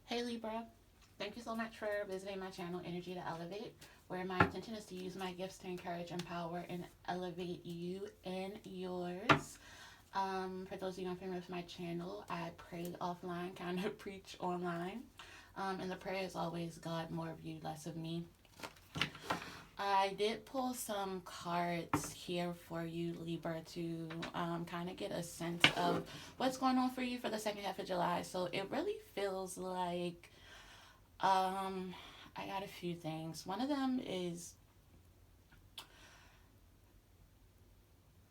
Hey Libra, thank you so much for visiting my channel, Energy to Elevate, where my intention is to use my gifts to encourage, empower, and elevate you and yours. For those of you unfamiliar with my channel, I pray offline, kind of preach online. And the prayer is always God, more of you, less of me. I did pull some cards here for you, Libra, to kind of get a sense of what's going on for you for the second half of July. So it really feels like I got a few things. One of them is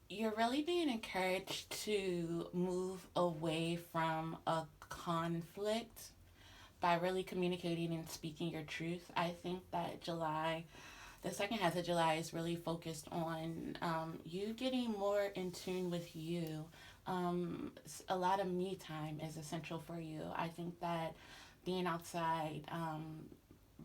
you're really being encouraged to move away from a conflict by really communicating and speaking your truth. I think that the second half of July is really focused on you getting more in tune with you. A lot of me time is essential for you. I think that being outside,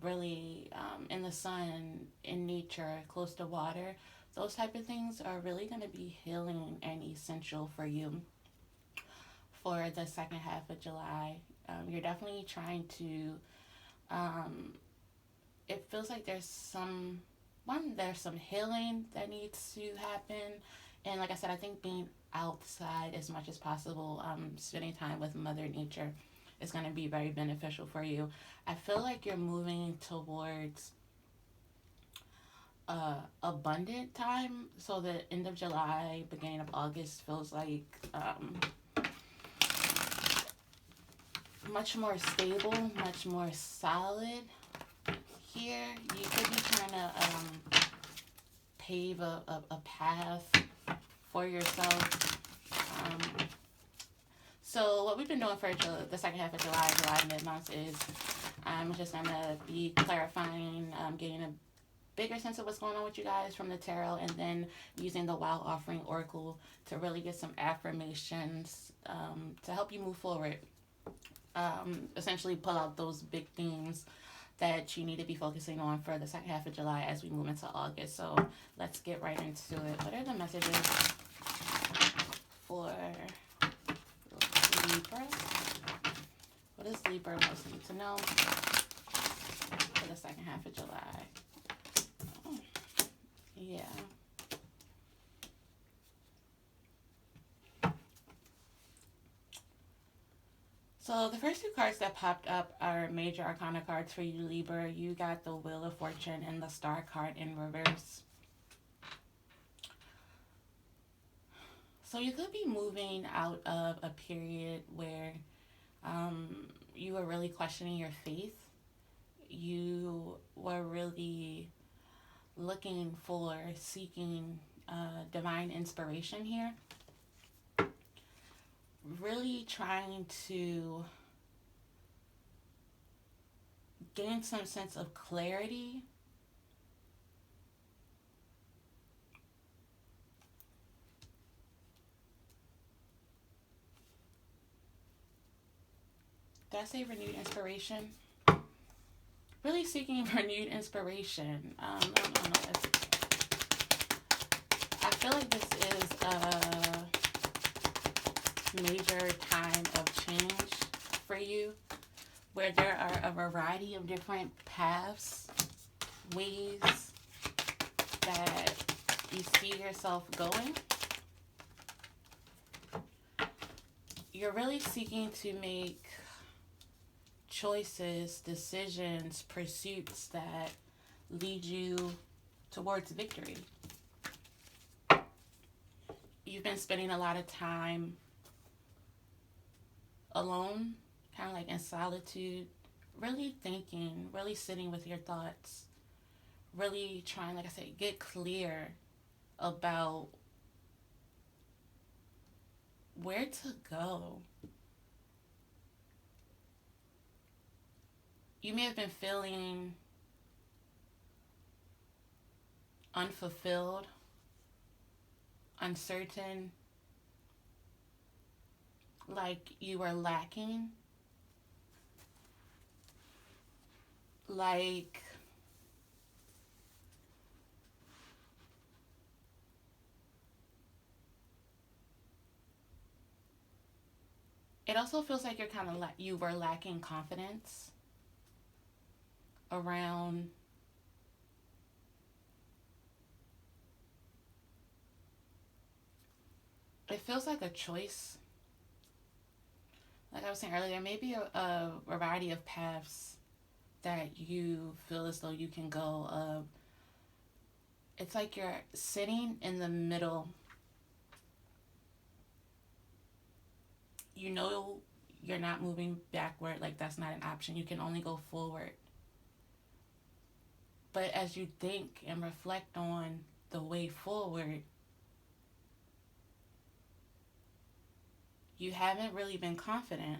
really in the sun, in nature, close to water, those type of things are really going to be healing and essential for you for the second half of July. You're definitely trying to it feels like there's some healing that needs to happen, and like I said, I think being outside as much as possible, spending time with Mother Nature is going to be very beneficial for you. I feel like you're moving towards abundant time, so the end of July, beginning of August feels like much more stable, much more solid. Here you could be trying to pave a path for yourself. So what we've been doing for the second half of July mid-month, is I'm just going to be clarifying, getting a bigger sense of what's going on with you guys from the tarot, and then using the Wild Offering Oracle to really get some affirmations to help you move forward. Essentially pull out those big themes that you need to be focusing on for the second half of July as we move into August. So let's get right into it. What are the messages for Libra? What does Libra most need to know for the second half of July? Oh, yeah. So the first two cards that popped up are major arcana cards for you, Libra. You got the Wheel of Fortune and the Star card in reverse. So you could be moving out of a period where you were really questioning your faith. You were really seeking divine inspiration here. Really trying to gain some sense of clarity. Did I say renewed inspiration? Really seeking renewed inspiration. No. I feel like this is a major time of change for you, where there are a variety of different paths, ways that you see yourself going. You're really seeking to make choices, decisions, pursuits that lead you towards victory. You've been spending a lot of time alone, kind of like in solitude, really thinking, really sitting with your thoughts, really trying, like I said, get clear about where to go. You may have been feeling unfulfilled, uncertain, like you were lacking, like It also feels like you're kind of you were lacking confidence around it feels like a choice. Like I was saying earlier, there may be a variety of paths that you feel as though you can go. It's like you're sitting in the middle. You know you're not moving backward, like that's not an option. You can only go forward. But as you think and reflect on the way forward, you haven't really been confident.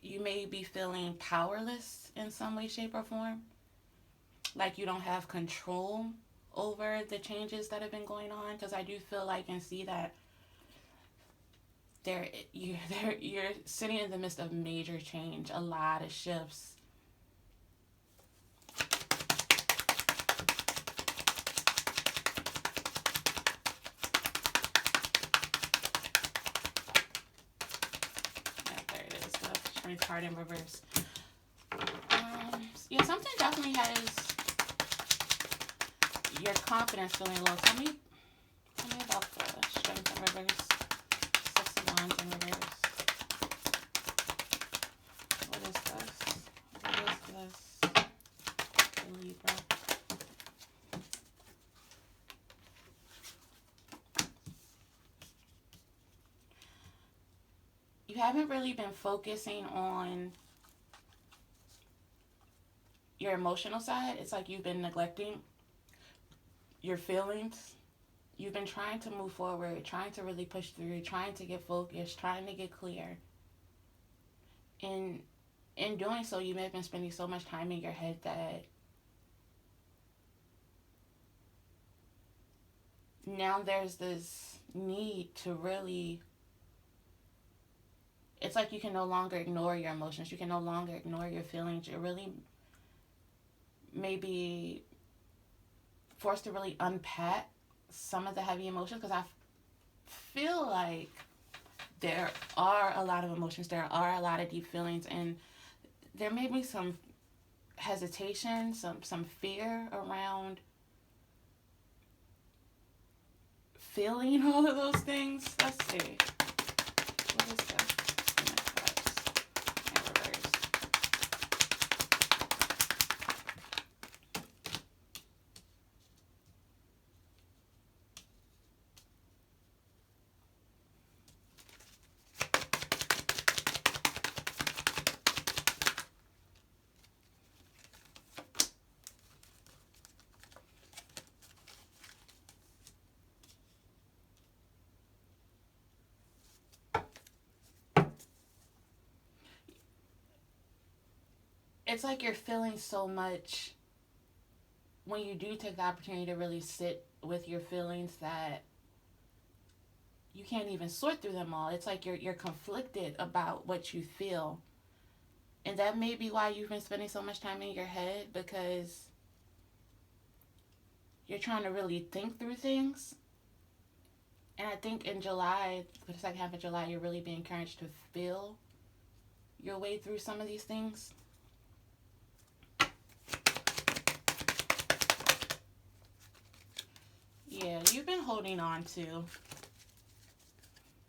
You may be feeling powerless in some way, shape, or form. Like you don't have control over the changes that have been going on. Because I do feel like and see that you're sitting in the midst of major change, a lot of shifts. Yeah, there it is. The strength card in reverse. Yeah, something definitely has your confidence feeling low. Tell me about the strength in reverse. Six of Wands in reverse. What is this? What is this? The Libra. You haven't really been focusing on your emotional side. It's like you've been neglecting your feelings. You've been trying to move forward, trying to really push through, trying to get focused, trying to get clear. And in doing so, you may have been spending so much time in your head that now there's this need to really, it's like you can no longer ignore your emotions. You can no longer ignore your feelings. You're really maybe forced to really unpack some of the heavy emotions, because I feel like there are a lot of emotions, there are a lot of deep feelings, and there may be some hesitation, some fear around feeling all of those things. Let's see. What is this? It's like you're feeling so much when you do take the opportunity to really sit with your feelings that you can't even sort through them all. It's like you're conflicted about what you feel. And that may be why you've been spending so much time in your head, because you're trying to really think through things. And I think in July, for the second half of July, you're really being encouraged to feel your way through some of these things. Yeah, you've been holding on to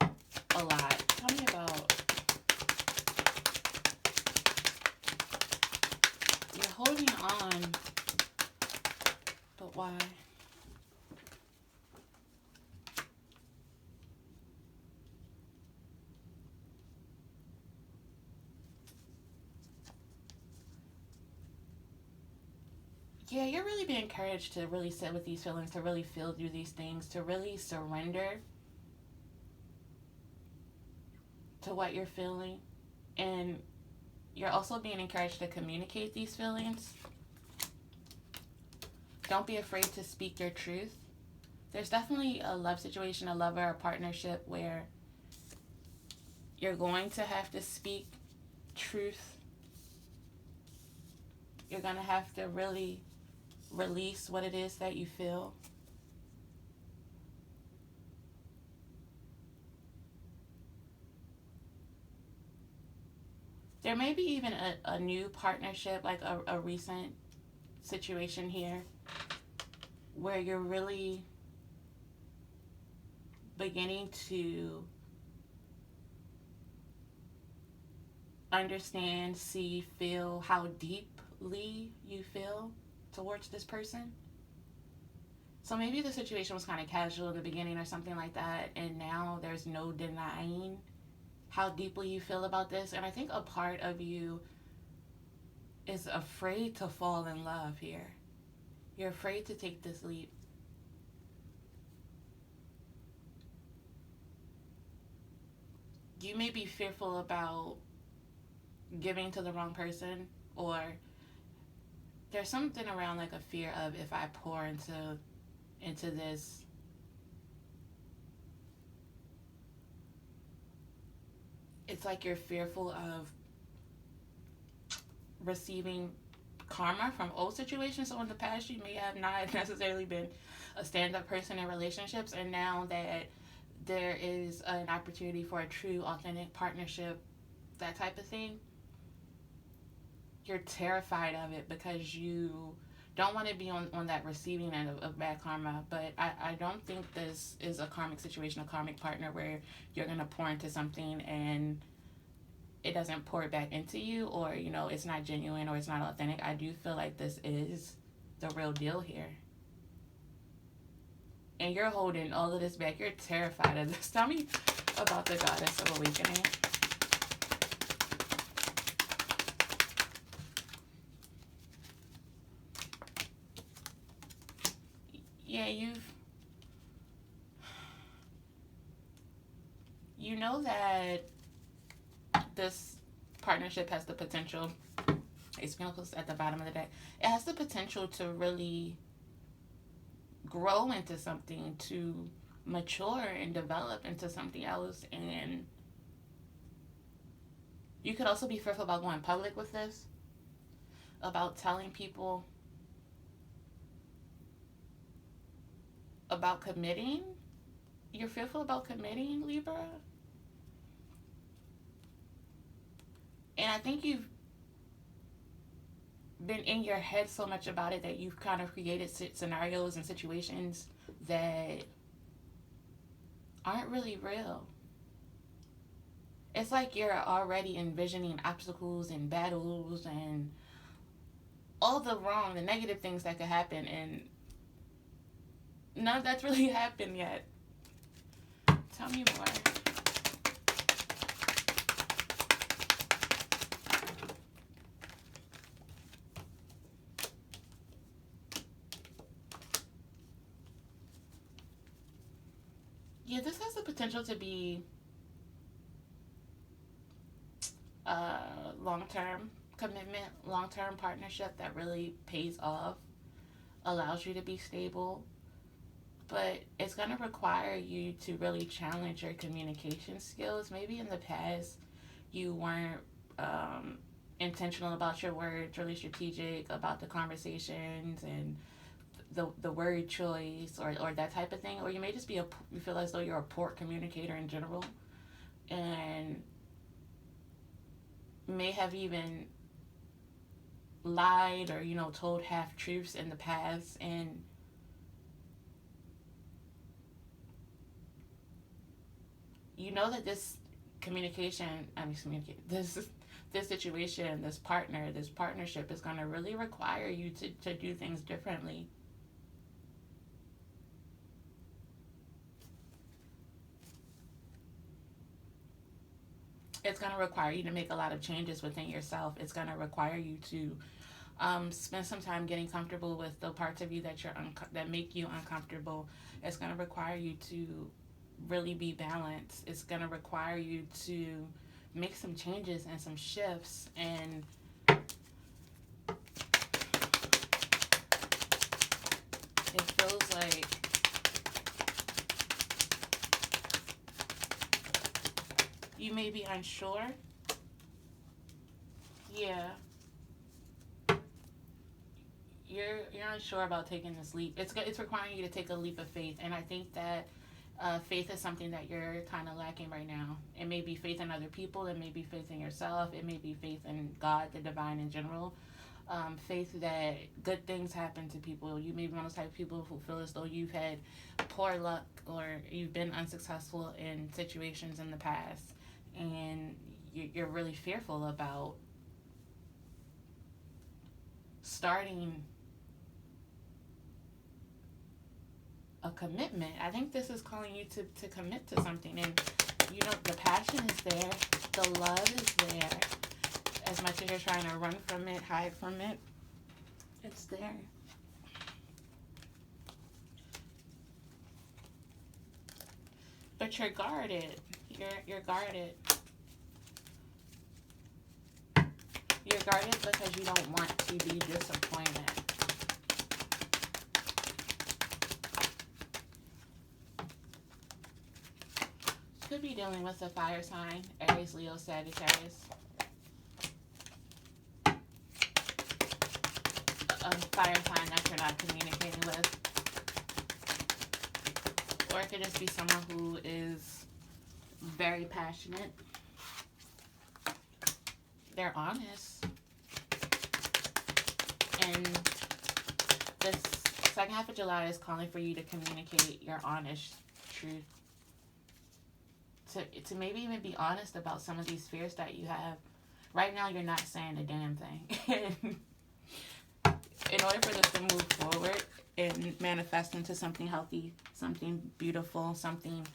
a lot. Tell me about, you're holding on, but why? Yeah, you're really being encouraged to really sit with these feelings, to really feel through these things, to really surrender to what you're feeling. And you're also being encouraged to communicate these feelings. Don't be afraid to speak your truth. There's definitely a love situation, a lover, a partnership where you're going to have to speak truth. You're going to have to really release what it is that you feel. There may be even a new partnership, like a recent situation here where you're really beginning to understand, see, feel how deeply you feel towards this person. So maybe the situation was kind of casual in the beginning or something like that, and now there's no denying how deeply you feel about this. And I think a part of you is afraid to fall in love here. You're afraid to take this leap. You may be fearful about giving to the wrong person, or there's something around like a fear of, if I pour into this, it's like you're fearful of receiving karma from old situations. So in the past, you may have not necessarily been a stand-up person in relationships, and now that there is an opportunity for a true, authentic partnership, that type of thing, you're terrified of it because you don't want to be on that receiving end of bad karma. But I don't think this is a karmic situation, a karmic partner where you're going to pour into something and it doesn't pour it back into you, or it's not genuine or it's not authentic. I do feel like this is the real deal here, and you're holding all of this back. You're terrified of this. Tell me about the goddess of awakening. Yeah, you know that this partnership has the potential, Ace of Pentacles at the bottom of the deck, it has the potential to really grow into something, to mature and develop into something else. And you could also be fearful about going public with this, about telling people, about committing. You're fearful about committing, Libra. And I think you've been in your head so much about it that you've kind of created scenarios and situations that aren't really real. It's like you're already envisioning obstacles and battles and all the negative things that could happen, and none of that's really happened yet. Tell me more. Yeah, this has the potential to be a long-term commitment, long-term partnership that really pays off, allows you to be stable, but it's going to require you to really challenge your communication skills. Maybe in the past you weren't intentional about your words, really strategic about the conversations and the word choice, or that type of thing. Or you may just you feel as though you're a poor communicator in general, and may have even lied or told half truths in the past. And you know that this this situation, this partnership is going to really require you to do things differently. It's going to require you to make a lot of changes within yourself. It's going to require you to spend some time getting comfortable with the parts of you that make you uncomfortable. It's going to require you to really be balanced. It's going to require you to make some changes and some shifts. And it feels like you may be unsure. Yeah. You're unsure about taking this leap. It's requiring you to take a leap of faith. And I think that Faith is something that you're kind of lacking right now. It may be faith in other people. It may be faith in yourself. It may be faith in God, the divine in general. Faith that good things happen to people. You may be one of those type of people who feel as though you've had poor luck or you've been unsuccessful in situations in the past. And you're really fearful about starting a commitment. I think this is calling you to commit to something. And, you know, the passion is there. The love is there. As much as you're trying to run from it, hide from it, it's there. But you're guarded. You're guarded. You're guarded because you don't want to be disappointed. Could be dealing with a fire sign, Aries, Leo, Sagittarius. A fire sign that you're not communicating with. Or it could just be someone who is very passionate. They're honest. And this second half of July is calling for you to communicate your honest truth. To maybe even be honest about some of these fears that you have. Right now, you're not saying a damn thing. In order for this to move forward and manifest into something healthy, something beautiful, something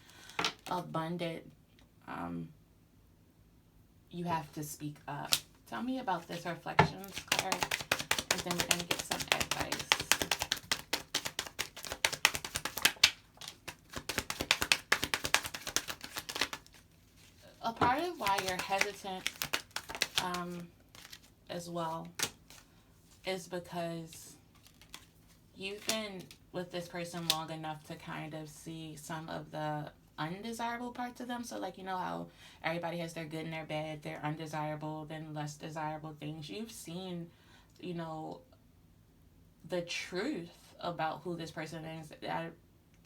abundant, you have to speak up. Tell me about this reflections card, and then we're going to get some advice. A part of why you're hesitant as well is because you've been with this person long enough to kind of see some of the undesirable parts of them. So, like, you know how everybody has their good and their bad, their undesirable, then less desirable things. You've seen, you know, the truth about who this person is. I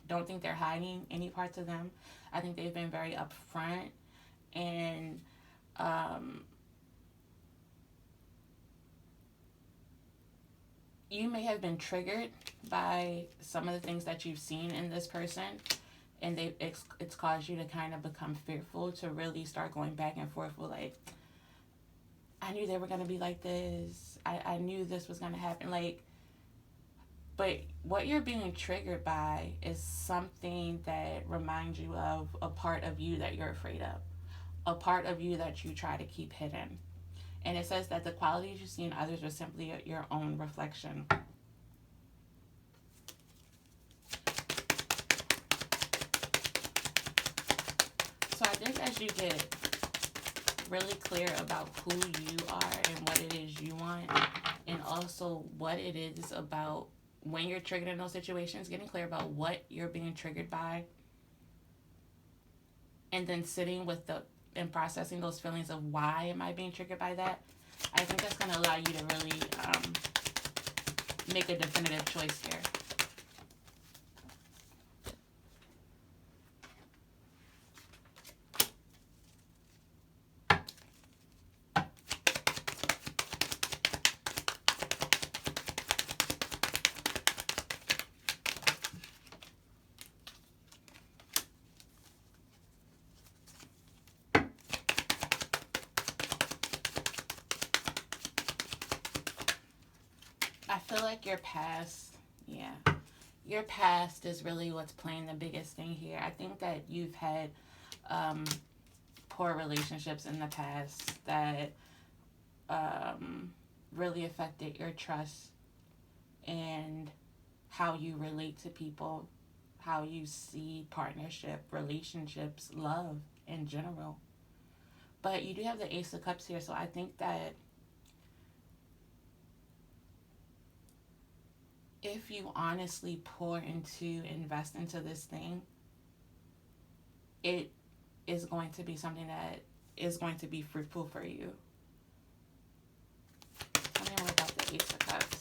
don't think they're hiding any parts of them. I think they've been very upfront. And you may have been triggered by some of the things that you've seen in this person, and it's caused you to kind of become fearful, to really start going back and forth with, like, I knew they were going to be like this. I knew this was going to happen. Like, but what you're being triggered by is something that reminds you of a part of you that you're afraid of. A part of you that you try to keep hidden. And it says that the qualities you see in others are simply your own reflection. So I think as you get really clear about who you are and what it is you want, and also what it is about when you're triggered in those situations, getting clear about what you're being triggered by, and then sitting with and processing those feelings of why am I being triggered by that, I think that's going to allow you to really make a definitive choice here. I feel like your past is really what's playing the biggest thing here. I think that you've had poor relationships in the past that really affected your trust and how you relate to people, how you see partnership, relationships, love in general. But you do have the Ace of Cups here, so I think that if you honestly invest into this thing, it is going to be something that is going to be fruitful for you. Tell me more about the Ace of Cups.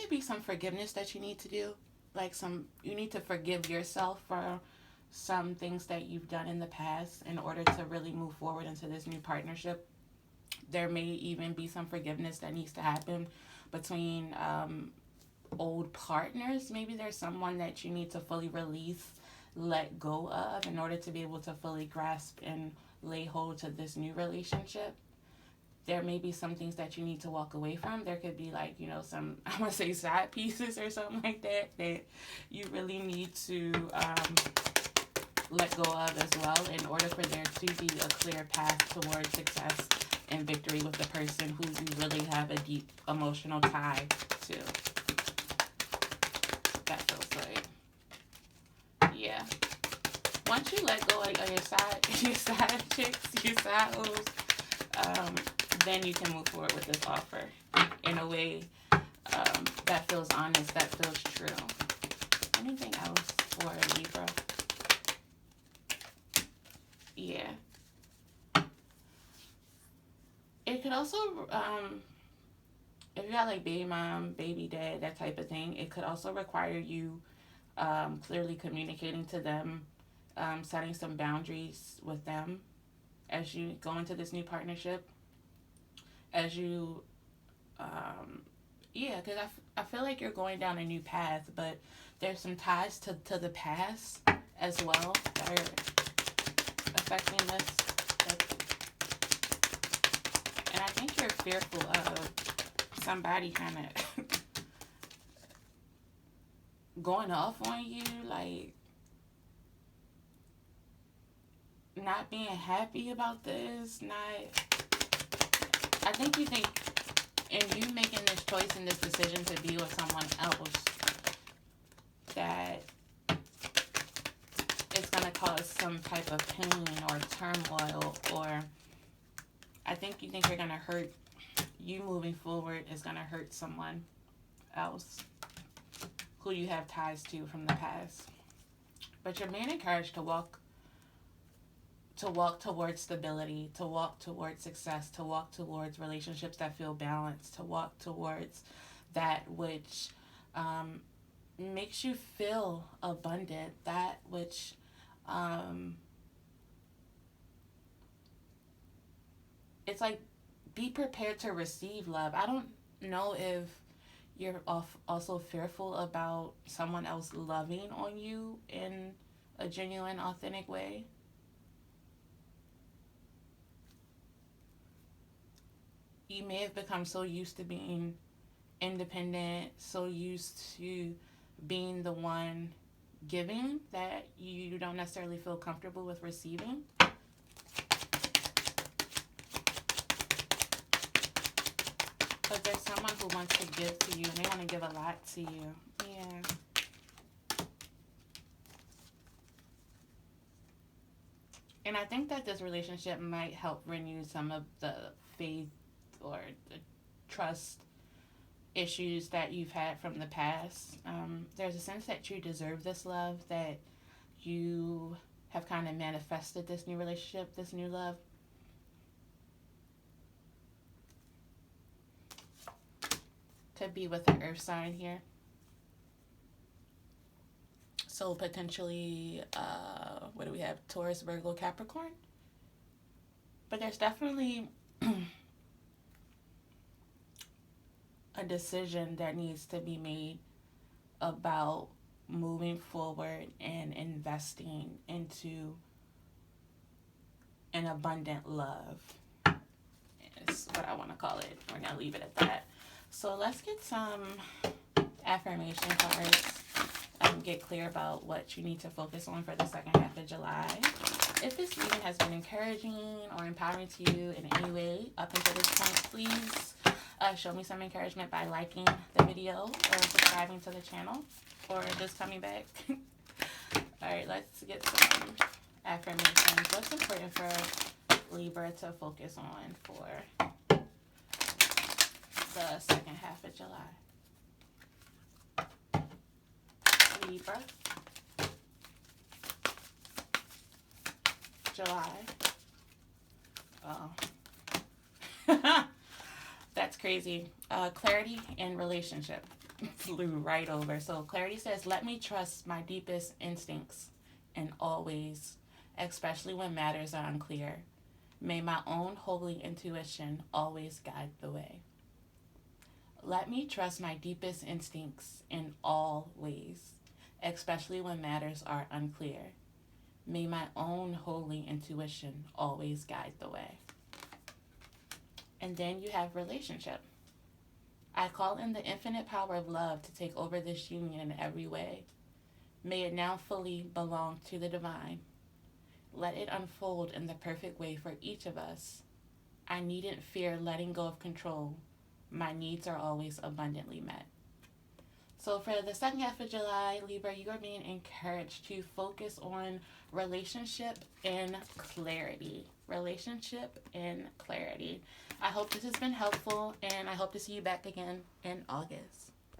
may be some forgiveness that you need to do. Like you need to forgive yourself for some things that you've done in the past in order to really move forward into this new partnership. There may even be some forgiveness that needs to happen between old partners. Maybe there's someone that you need to fully release, let go of in order to be able to fully grasp and lay hold to this new relationship. There may be some things that you need to walk away from. There could be like, some, I want to say side pieces or something like that you really need to let go of as well in order for there to be a clear path towards success and victory with the person who you really have a deep emotional tie to. That feels like, yeah. Once you let go of your side chicks, your side hoes, then you can move forward with this offer in a way that feels honest, that feels true. Anything else for Libra? Yeah. It could also, if you got like baby mom, baby dad, that type of thing, it could also require you clearly communicating to them, setting some boundaries with them as you go into this new partnership. As you, because I feel like you're going down a new path, but there's some ties to the past as well that are affecting this. And I think you're fearful of somebody kind of going off on you, like not being happy about this, I think you think in you making this choice and this decision to be with someone else that it's going to cause some type of pain or turmoil, or I think you think you're going to hurt, you moving forward is going to hurt someone else who you have ties to from the past. But you're being encouraged to walk towards stability, to walk towards success, to walk towards relationships that feel balanced, to walk towards that which makes you feel abundant, that which it's like, be prepared to receive love. I don't know if you're also fearful about someone else loving on you in a genuine, authentic way. You may have become so used to being independent, so used to being the one giving that you don't necessarily feel comfortable with receiving. But there's someone who wants to give to you, and they want to give a lot to you. Yeah. And I think that this relationship might help renew some of the faith or the trust issues that you've had from the past. There's a sense that you deserve this love, that you have kind of manifested this new relationship, this new love. Could be with the earth sign here. So potentially, what do we have? Taurus, Virgo, Capricorn. But there's definitely a decision that needs to be made about moving forward and investing into an abundant love. Is what I want to call it. We're going to leave it at that. So let's get some affirmation cards. Get clear about what you need to focus on for the second half of July. If this reading has been encouraging or empowering to you in any way up until this point, please show me some encouragement by liking the video or subscribing to the channel or just coming back. Alright, let's get some affirmations. What's important for Libra to focus on for the second half of July? Libra, July. Oh, that's crazy. Clarity in relationship. flew right over. So clarity says, let me trust my deepest instincts in all ways, especially when matters are unclear. May my own holy intuition always guide the way. Let me trust my deepest instincts in all ways, especially when matters are unclear. May my own holy intuition always guide the way. And then you have relationship. I call in the infinite power of love to take over this union in every way. May it now fully belong to the divine. Let it unfold in the perfect way for each of us. I needn't fear letting go of control. My needs are always abundantly met. So for the second half of July, Libra, you are being encouraged to focus on relationship and clarity. Relationship and clarity. I hope this has been helpful, and I hope to see you back again in August.